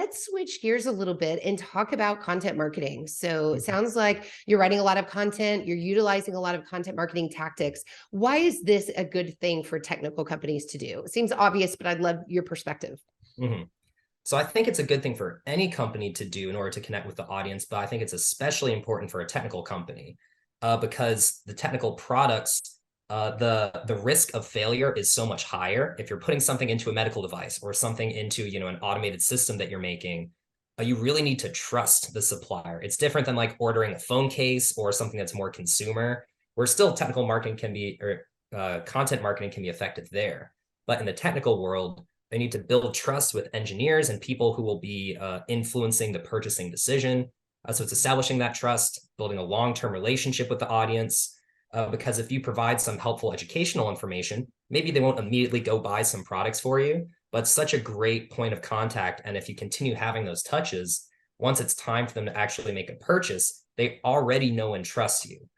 let's switch gears a little bit and talk about content marketing. So it Mhm. sounds like you're writing a lot of content, you're utilizing a lot of content marketing tactics. Why is this a good thing for technical companies to do? It seems obvious, but I'd love your perspective. Mhm. So I think it's a good thing for any company to do in order to connect with the audience, but I think it's especially important for a technical company because the technical products, the risk of failure is so much higher. If you're putting something into a medical device or something into an automated system that you're making, you really need to trust the supplier. It's different than like ordering a phone case or something that's more consumer, where still technical marketing can be or content marketing can be effective there. But in the technical world, they need to build trust with engineers and people who will be influencing the purchasing decision. So it's establishing that trust, building a long-term relationship with the audience. Because if you provide some helpful educational information, maybe they won't immediately go buy some products for you, but it's such a great point of contact. And if you continue having those touches, once it's time for them to actually make a purchase, they already know and trust you.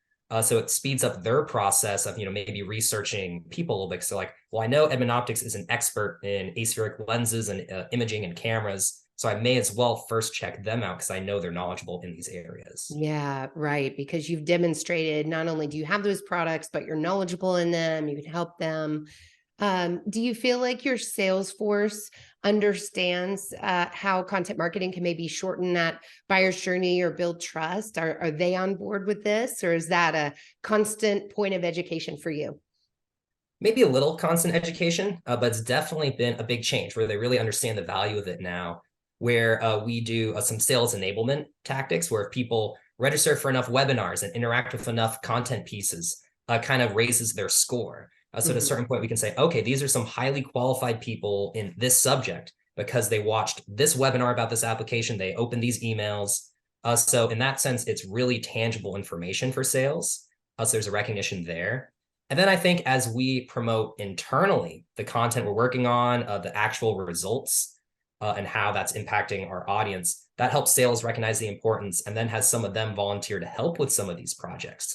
So it speeds up their process of, maybe researching people a little bit. So like, well, I know Edmond Optics is an expert in aspheric lenses and imaging and cameras. So I may as well first check them out because I know they're knowledgeable in these areas. Yeah, right. Because you've demonstrated not only do you have those products, but you're knowledgeable in them, you can help them. Do you feel like your sales force understands how content marketing can maybe shorten that buyer's journey or build trust? Are they on board with this, or is that a constant point of education for you? Maybe a little constant education, but it's definitely been a big change where they really understand the value of it now. Where we do some sales enablement tactics, where if people register for enough webinars and interact with enough content pieces, kind of raises their score. So at a Mhm. certain point, we can say, okay, these are some highly qualified people in this subject because they watched this webinar about this application, they opened these emails. So in that sense, it's really tangible information for sales. So there's a recognition there. And then I think as we promote internally the content we're working on, the actual results, and how that's impacting our audience, that helps sales recognize the importance and then has some of them volunteer to help with some of these projects.